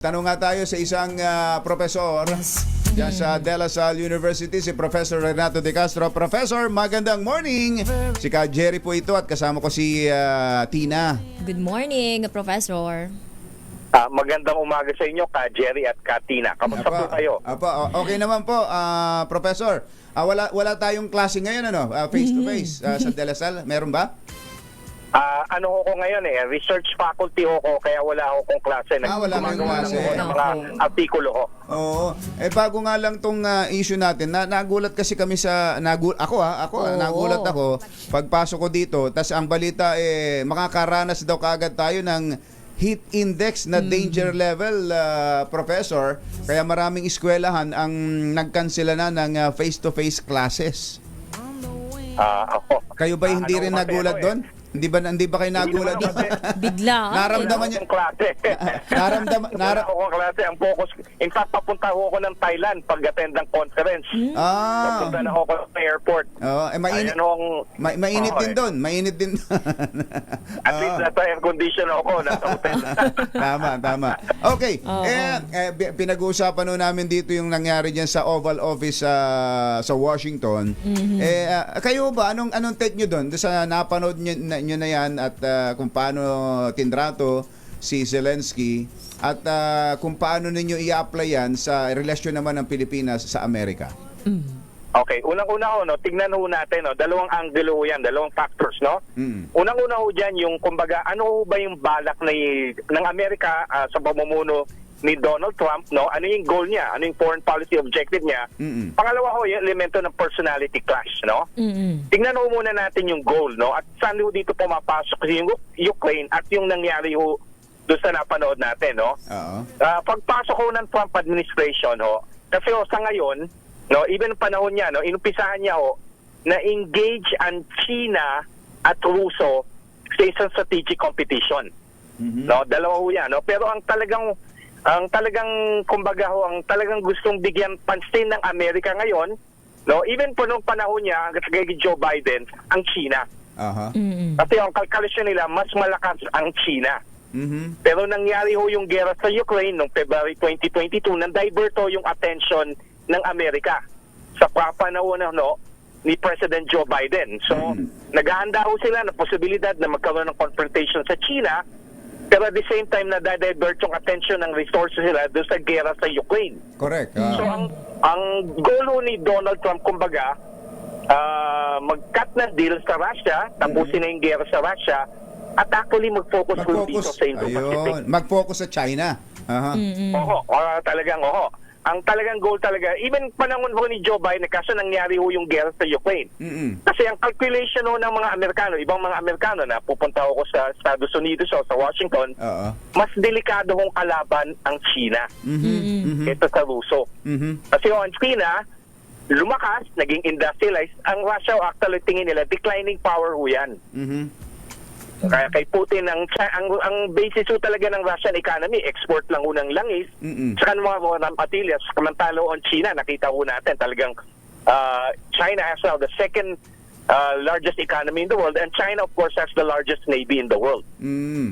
Tanong nga tayo sa isang profesor dyan sa De La Salle University, si Professor Renato De Castro. Professor, magandang morning! Si Ka Jerry po ito at kasama ko si Tina. Good morning, Professor. Magandang umaga sa inyo, Ka Jerry at Ka Tina. Kamusta po kayo? Okay naman po, Professor. Wala tayong klase ngayon, face to face sa De La Salle. Meron ba? Ano ko ngayon research faculty ko, kaya wala akong klase. Wala kang klase. Ng mga artikulo ko. Oo. Bago nga lang tong issue natin, nagulat kasi kami sa nagulat ako pagpasok ko dito, tas ang balita makakaranas daw kaagad tayo ng heat index na danger level, Professor. Kaya maraming eskwelahan ang nagkansela na ng face-to-face classes. Kayo ba hindi rin nagulat doon? Hindi ba kayo nagulat? Bigla. Naramdaman niyo klase. Ako klase ang focus. In fact, papunta ako ng Thailand pag-attend ng conference. Papunta na ako sa airport. Mainit din doon. Mainit din. At least nasa air condition ako, nasa hotel. Tama. Okay. Pinag-uusapan nun namin dito yung nangyari diyan sa Oval Office sa Washington. Kayo ba anong take niyo doon sa napanood nyo na yan at kung paano tinrato si Zelensky at kung paano ninyo i-apply yan sa relasyon naman ng Pilipinas sa Amerika? Okay, unang-una tignan ho natin, dalawang angulo ho yan, dalawang factors, no? Unang-una ho dyan yung, kumbaga, ano ba yung balak ng Amerika sa pamumuno ni Donald Trump, no? Ano yung goal niya? Ano yung foreign policy objective niya? Pangalawa ho, yung elemento ng personality clash, no? Tingnan ho muna natin yung goal, no? At saan ho dito pumapasok yung Ukraine at yung nangyari ho doon sa napanood natin, no? Pagpasok ho ng Trump administration, ho, kasi ho, sa ngayon, no, even panahon niya, no, inumpisahan niya ho na engage ang China at Ruso sa isang strategic competition. No, dalawa ho yan, no? Pero ang talagang kumbaga ho, ang talagang gustong bigyan pansin ng Amerika ngayon, no, even po nung panahon niya kay Joe Biden, ang China. Kasi ang kalkulasyon nila, mas malakas ang China. Pero nangyari ho yung gera sa Ukraine noong February 2022, nang-divert ho yung attention ng Amerika sa panahon ni President Joe Biden. So, naghahanda ho sila ng posibilidad na magkaroon ng confrontation sa China, pero at the same time, na-divert yung attention ng resources nila doon sa gera sa Ukraine. Correct. So, ang goal ni Donald Trump, kumbaga, mag-cut na deal sa Russia, tapusin na yung gera sa Russia, at actually mag-focus dito sa Indo-Pacific. Mag-focus sa China. Talagang. Ang talagang goal talaga, even panahon ho ni Joe Biden, kaso nangyari ho yung gera sa Ukraine. Kasi ang calculation ho ng mga Amerikano, ibang mga Amerikano na pupunta ako sa Estados Unidos o sa Washington, mas delikado hong kalaban ang China kaysa sa Ruso. Kasi ho, ang China, lumakas, naging industrialized. Ang Russia, actually tingin nila, declining power ho yan. Kaya kay Putin, ang basis ho talaga ng Russian economy, export lang ho ng langis, saka ng mga materials. Kamantalo ang China, nakita ho natin talagang China has now the second largest economy in the world, and China of course has the largest navy in the world.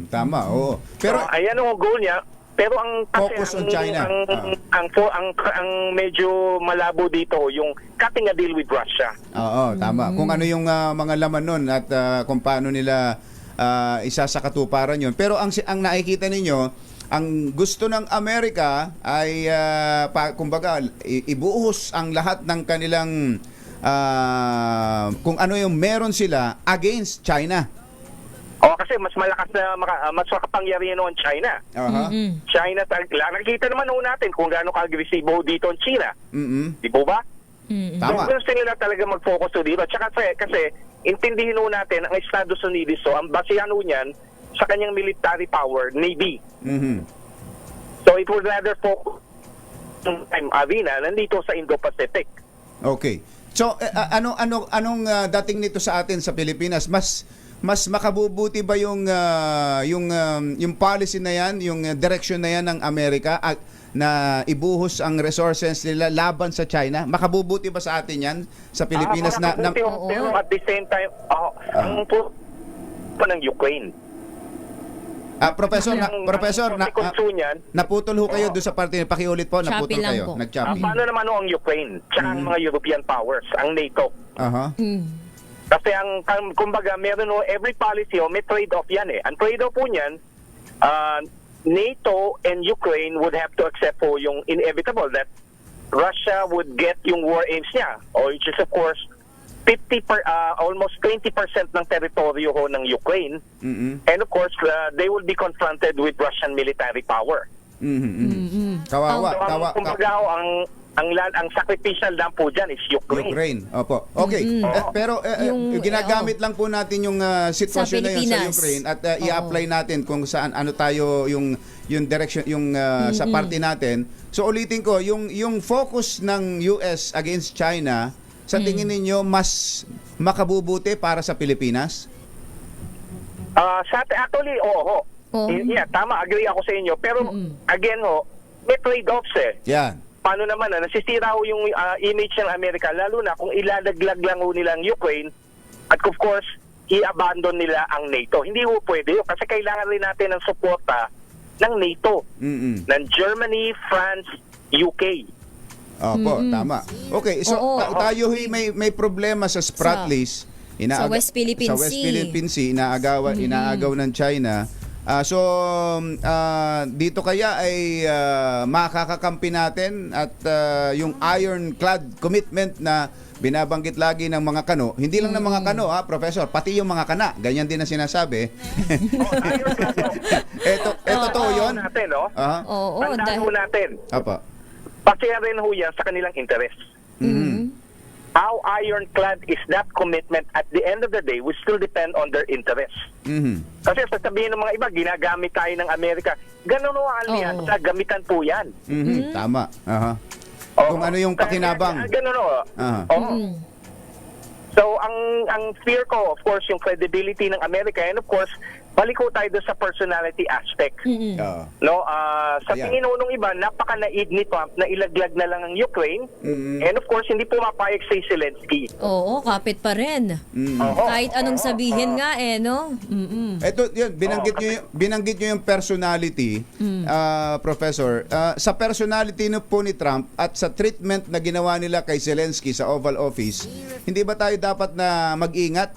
Tama, oo. Pero ayan ang goal niya. Pero ang focus on China. Ang medyo malabo dito yung cutting a deal with Russia. Oo, tama. Kung ano yung mga laman nun at kung paano nila isa sa katuparan yun. Pero ang nakikita ninyo, ang gusto ng Amerika ay kumbaga ibuhos ang lahat ng kanilang kung ano yung meron sila against China. Kasi mas malakas na mas makapangyarihan noon China. China, nakikita naman natin kung gaano ka-agresibo dito ang China. Di po ba? Tama. So, gusto nila talaga mag-focus dito. Tsaka kasi intindihin natin ang Estados Unidos, ang basihan niyan sa kanyang military power, Navy. So it would rather focus time arena nandito sa Indo-Pacific. Okay. So anong dating nito sa atin sa Pilipinas? Mas makabubuti ba yung policy na yan, yung direction na yan ng Amerika na ibuhos ang resources nila laban sa China? Makabubuti ba sa atin yan sa Pilipinas pero at the same time ang po ng Ukraine. Professor, konsekwensya niyan, naputol ho kayo doon sa parte, pakiulit po, naputol Choppy lang kayo. po. Nag-choppy. paano naman ho ang Ukraine tsaka ang mga European powers, ang NATO? Aha. Kasi kumbaga, meron ho, every policy ho, may trade-off yan eh. Ang trade-off po niyan, NATO and Ukraine would have to accept po yung inevitable that Russia would get yung war aims niya, which is of course almost 20% ng teritoryo ho ng Ukraine. And of course, they will be confronted with Russian military power. Kawawa, So, kumbaga ho, ang sacrificial lang po dyan is Ukraine. Ukraine. Opo. Okay. Pero ginagamit lang po natin yung sitwasyon na yun sa Pilipinas. Ukraine at i-apply natin kung saan ano tayo yung direction yung sa party natin. So ulitin ko, yung focus ng US against China, sa tingin ninyo mas makabubuti para sa Pilipinas? Actually, oo. Yeah, tama, agree ako sa inyo. Pero again ho, may trade-offs eh. Yan. Paano naman nasisira ho yung image ng Amerika, lalo na kung ilalaglag lang ho nila ang Ukraine at of course, i-abandon nila ang NATO. Hindi ho pwede yun kasi kailangan rin natin ng suporta ng NATO, ng Germany, France, UK. Opo, tama. Okay, so tayo may problema sa Spratlys. Sa West Philippine Sa West Sea. Philippine Sea, inaagaw ng China. Dito kaya ay makakakampi natin at yung ironclad commitment na binabanggit lagi ng mga kano, hindi lang ng mga kano Professor, pati yung mga kana, ganyan din ang sinasabi. Ito to yun. Natin, no? Oo, Tandaan ho natin. Apa. Pasaya rin ho yan sa kanilang interest. How ironclad is that commitment at the end of the day will still depend on their interest. Kasi sasabihin ng mga iba, ginagamit tayo ng Amerika. Ganun ho ang alyansa, gamitan po yan. Tama. Kung ano yung pakinabang. Ganun ho. So, ang fear ko, of course, yung credibility ng Amerika and of course, balik ko tayo doon sa personality aspect. No, sa tingin ho nung iba, napaka-naid ni Trump na ilaglag na lang ang Ukraine. And of course, hindi pumapayag si Zelensky. Oo, kapit pa rin. Kahit anong sabihin nga no? Ito, yun, binanggit nyo yung personality, Professor. Sa personality po ni Trump at sa treatment na ginawa nila kay Zelensky sa Oval Office, hindi ba tayo dapat na mag-ingat,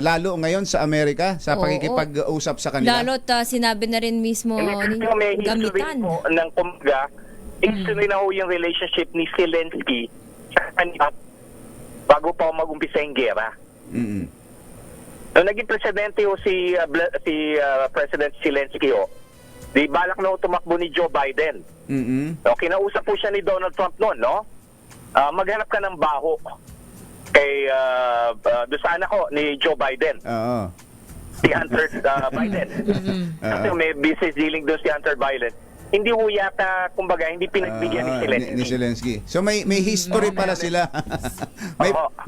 lalo ngayon sa Amerika, sa pakikipag-usap sa kanila? Lalo't sinabi na rin mismo May history gamitan. po ng kumbaga, history na ho yung relationship ni Zelensky sa kanila bago pa mag-umpisa yung gera. Nung naging presidente ho si President Zelensky di balak na ho tumakbo ni Joe Biden. So, kinausap po siya ni Donald Trump noon, no? Maghanap ka ng baho kay doon sa anak ko ni Joe Biden. Si Hunter Biden. Kasi may business dealing doon si Hunter Biden. Hindi ho yata, kumbaga, hindi pinagbigyan ni Zelensky. Ni Zelensky. So may history pala sila.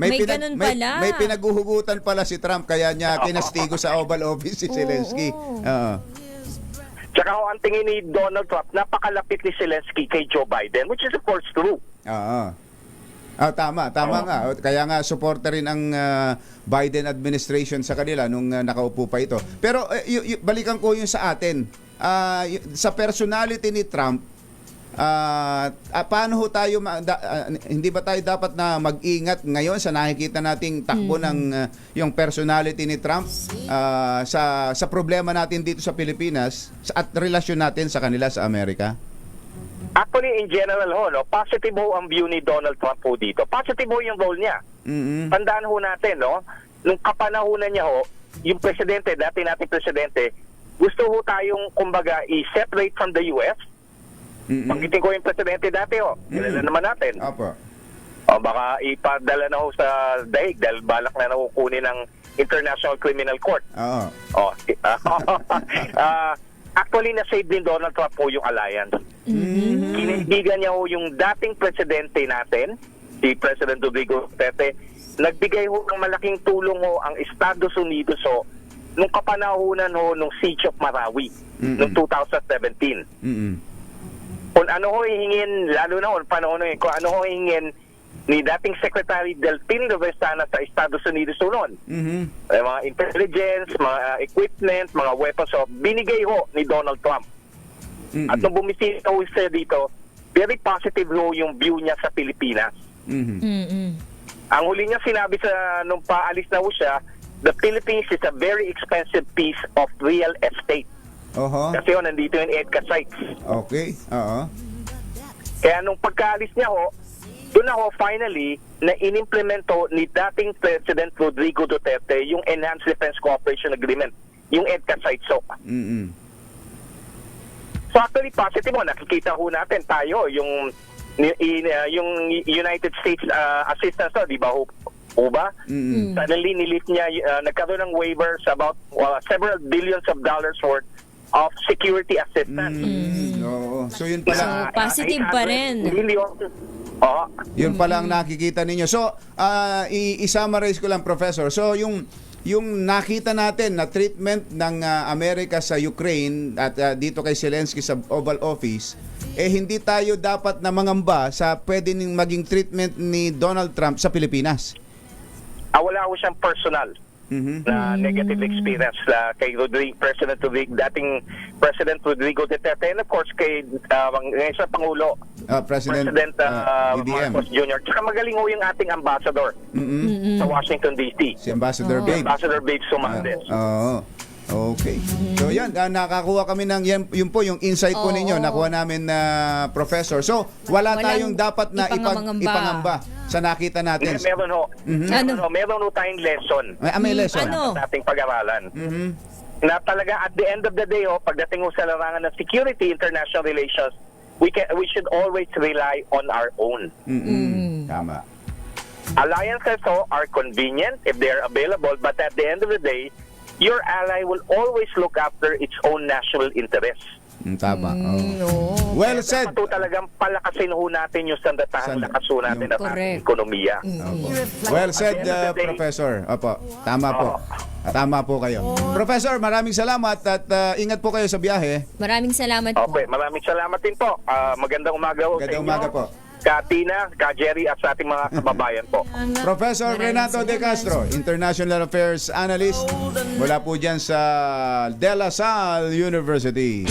May ganun pala. May pinaguhugutan pala si Trump kaya niya kinastigo sa Oval Office si Zelensky. Tsaka ho, ang tingin ni Donald Trump, napakalapit ni Zelensky kay Joe Biden, which is of course true. Tama nga. Kaya nga suporta rin ang Biden administration sa kanila nung nakaupo pa ito. Pero balikan ko yung sa atin. Sa personality ni Trump, paano ho tayo hindi ba tayo dapat na mag-ingat ngayon sa nakikita nating takbo ng yung personality ni Trump sa problema natin dito sa Pilipinas at relasyon natin sa kanila sa Amerika? Actually, in general ho, no, positive ho ang view ni Donald Trump po dito. Positive ho yung role niya. Tandaan ho natin, no, nung kapanahunan niya ho, yung presidente, dati nating presidente, gusto ho tayong, kumbaga, i-separate from the US. Panggitin ko yung presidente dati ho. Kilala naman natin. Baka ipadala na ho sa daig dahil balak na kukunin ng International Criminal Court. Actually, na-save din Donald Trump po yung alliance. Kinibigan niya ho yung dating presidente natin, si President Rodrigo Duterte. Nagbigay ho ng malaking tulong ho ang Estados Unidos ho nung kapanahunan ho nung Siege of Marawi noong 2017. Kung ano ho hihingin, lalo na ho panahon ho, kung ano ho hihingin ni dating Secretary Delfin Revesana sa Estados Unidos noon. Mga intelligence, mga equipment, mga weapons, so binigay ho ni Donald Trump. At nung bumisita ho siya dito, very positive ho yung view niya sa Pilipinas. Ang huli niya sinabi sa nung paalis na ho siya, the Philippines is a very expensive piece of real estate. Kasi ho, nandito yung EDCA sites. Okay. Oo. Kaya nung pagkaalis niya ho, doon na ho finally na inimplemento ni dating President Rodrigo Duterte yung Enhanced Defense Cooperation Agreement, yung EDCA sites ho. So actually positive ho, nakikita ho natin tayo yung United States assistance ho, di ba ho? O ba? Suddenly nilift niya, nagkaroon ng waivers about several billions of dollars worth of security assistance. Oo. So yun pala. So, positive pa rin. Yun pala ang nakikita ninyo. So, i-summarize ko lang, Professor. So, yung nakita natin na treatment ng Amerika sa Ukraine at dito kay Zelensky sa Oval Office, hindi tayo dapat na mangamba sa pwede ning maging treatment ni Donald Trump sa Pilipinas. Wala ko siyang personal na negative experience kay dating President Rodrigo Duterte, and of course kay sa Pangulo, President BBM Marcos Jr. Tsaka magaling ho yung ating ambassador sa Washington D.C. Si Ambassador Babe. Ambassador Babe Sumandes. Okay. So yan, nakakuha kami ng yun po yung insight po ninyo, nakuha namin na Professor. So wala tayong dapat na ipangamba sa nakita natin. Meron ho. Meron ho tayong lesson. May lesson. Sa ating pag-aralan. Na talaga at the end of the day pagdating ho sa larangan ng security, international relations, we should always rely on our own. Tama. Alliances are convenient if they are available, but at the end of the day, your ally will always look after its own national interests. Tama. Well said. Dapat talagang palakasin ho natin yung sandatahang lakas ho natin at ating ekonomiya. Well said, Professor. Opo, tama po. Tama po kayo. Professor, maraming salamat at ingat po kayo sa biyahe. Maraming salamat po. Okay, maraming salamat din po. Magandang umaga ho sa inyo. Magandang umaga po. Ka Tina, ka Jerry at sa ating mga kababayan po. Professor Renato De Castro, International Affairs Analyst mula po dyan sa De La Salle University.